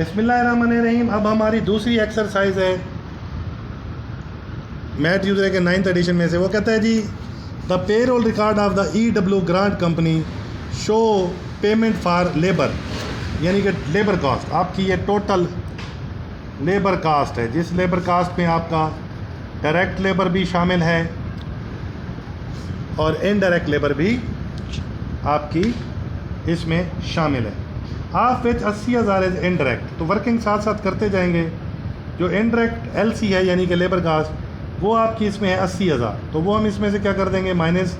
बिस्मिल्लाहिर्रहमानिर्रहीम। अब हमारी दूसरी एक्सरसाइज है मैथ यूजर के 9th एडिशन में से। वो कहता है जी the payroll record of the EW grant company show payment for labour, यानी कि लेबर कास्ट आपकी ये टोटल लेबर कास्ट है, जिस लेबर कास्ट में आपका डायरेक्ट लेबर भी शामिल है और इनडायरेक्ट लेबर भी आपकी इसमें शामिल है। आप विच 80,000 इज इनडायरेक्ट, तो वर्किंग साथ साथ करते जाएंगे। जो इनडायरेक्ट LC है यानी कि लेबर कास्ट वो आपकी इसमें है 80,000, तो वो हम इसमें से क्या कर देंगे माइनस,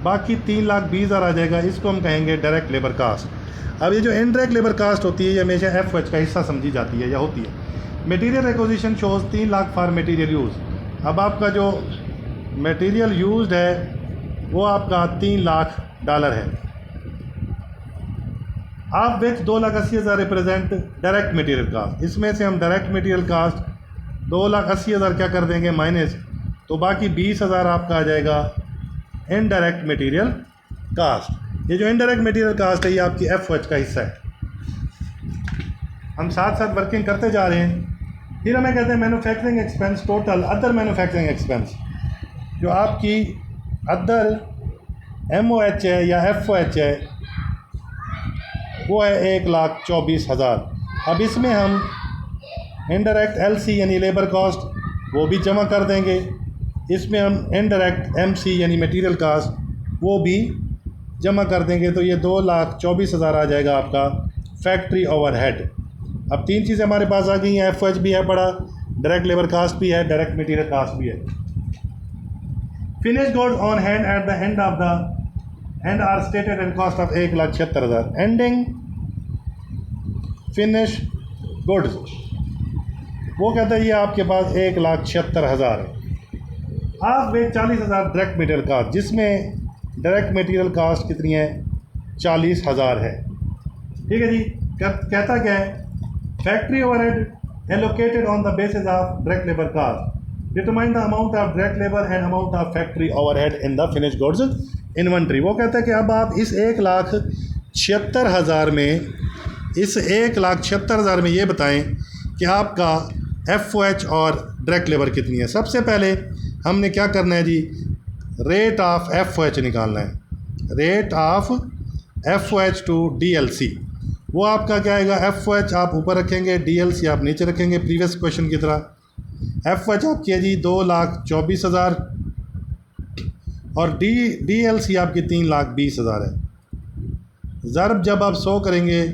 बाकी 3,20,000 आ जाएगा। इसको हम कहेंगे डायरेक्ट लेबर कास्ट। अब ये जो इनडायरेक्ट लेबर कास्ट होती है ये हमेशा FH का हिस्सा समझी जाती है या होती है। Material acquisition shows 3 lakh for material use. अब आपका जो मटेरियल यूज्ड है वो आपका $3 लाख है। आप विच 2,80,000 रिप्रेजेंट डायरेक्ट मटेरियल कास्ट, इसमें से हम डायरेक्ट मटेरियल कास्ट 2,80,000 क्या कर देंगे माइनस, तो बाकी 20,000 आपका आ जाएगा इनडायरेक्ट मटेरियल कास्ट। ये जो इनडायरेक्ट मटेरियल कास्ट है ये आपकी FH का हिस्सा है। हम साथ साथ वर्किंग करते जा रहे हैं। फिर हमें कहते हैं manufacturing expense total other manufacturing expense, जो आपकी अदर MOH है या FOH है वो है 1,24,000। अब इसमें हम इनडायरेक्ट LC यानी लेबर कॉस्ट वो भी जमा कर देंगे। इसमें हम इनडायरेक्ट MC यानी मटेरियल कास्ट वो भी जमा कर देंगे, तो ये 2,24,000 आ जाएगा आपका फैक्ट्री ओवरहेड। अब 3 चीज़ें हमारे पास आ गई हैं, FOH भी है पड़ा, डायरेक्ट लेबर कास्ट भी है, डायरेक्ट मटेरियल कास्ट भी है। Finish goods on hand at the end of the end are stated and cost of 1,76,000। Ending finish goods वो कहता है ये आपके पास 1,76,000 है। आप वे 40,000 डायरेक्ट मटेरियल कास्ट, जिसमें डायरेक्ट मटेरियल कास्ट कितनी है 40,000 है। ठीक है जी। कहता क्या है, factory overhead allocated on the basis of direct labour cost, determine the amount of direct labour and amount of factory overhead in the finish goods inventory. वो कहता है कि अब आप इस 1,76,000 में, इस 1,76,000 में ये बताएं कि आपका FOH और डायरेक्ट लेबर कितनी है। सबसे पहले हमने क्या करना है जी, रेट ऑफ FOH निकालना है। Rate of FOH to DLC वो आपका क्या आएगा, FOH आप ऊपर रखेंगे, DLC आप नीचे रखेंगे प्रीवियस क्वेश्चन की तरह। FOH आपकी है जी 2,24,000 और DLC आपकी 3,20,000 है। ज़रब जब आप 100 करेंगे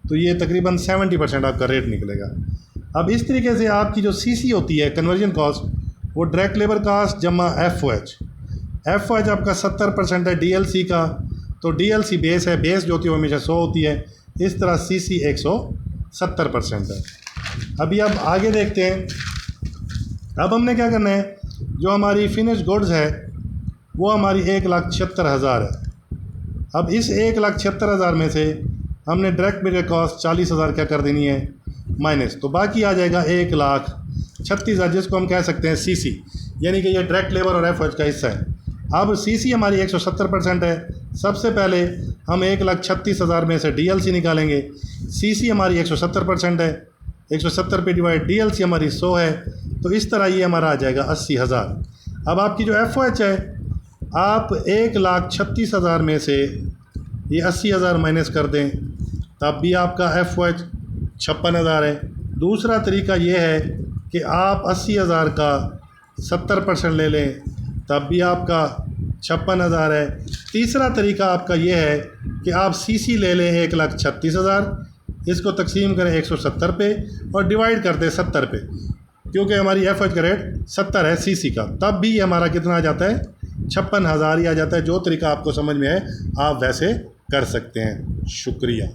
तो ये तकरीबन 70% आपका रेट निकलेगा। अब इस तरीके से आपकी जो CC होती है कन्वर्जन कॉस्ट, वो डायरेक्ट लेबर कास्ट जमा FOH आपका 70% है DLC का, तो DLC बेस है, बेस जो होती है वो हमेशा 100 होती है, इस तरह CC 170% है। अभी अब आगे देखते हैं। अब हमने क्या करना है, जो हमारी फिनिश गुड्स है वो हमारी 1,76,000 है। अब इस 1,76,000 में से हमने डायरेक्ट मटेरियल कॉस्ट 40,000 क्या कर देनी है माइनस, तो बाकी आ जाएगा 1,36,000, जिसको हम कह सकते हैं CC, यानी कि ये डायरेक्ट लेबर और FOH का हिस्सा है। अब CC हमारी 170% है। सबसे पहले हम 1,36,000 में से DLC निकालेंगे। CC हमारी 170% है, 170 पे डिवाइड DLC हमारी 100 है, तो इस तरह ये हमारा आ जाएगा 80,000। अब आपकी जो FOH है, आप 1,36,000 में से ये 80,000 माइनस कर दें, तब भी आपका FOH 56,000 है। दूसरा तरीका ये है कि आप 80,000 का 70% ले लें, तब भी आपका 56,000 है। तीसरा तरीका आपका ये है कि आप CC ले लें 1,36,000, इसको तकसीम करें 170 पे और डिवाइड कर दें 70 पे, क्योंकि हमारी FOH का रेट 70 है CC का, तब भी हमारा कितना आ जाता है 56,000 ही आ जाता है। जो तरीका आपको समझ में है आप वैसे कर सकते हैं। शुक्रिया।